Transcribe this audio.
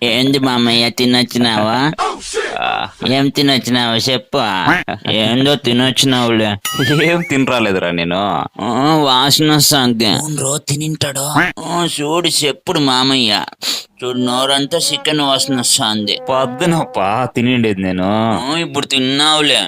ఏంది మామయ్య తినొచ్చినావా? ఏం తినొచ్చినావా చెప్పు. ఏందో తినొచ్చినావులే. ఏం తినరాలేదురా నేను. వాసన వస్తుంది. తినింటాడు. చూడు చెప్పుడు మామయ్య. చూడు నోరంతా చికెన్ వాసన వస్తుంది. పొద్దునప్పా తినిండేది నేను. ఇప్పుడు తిన్నావులే.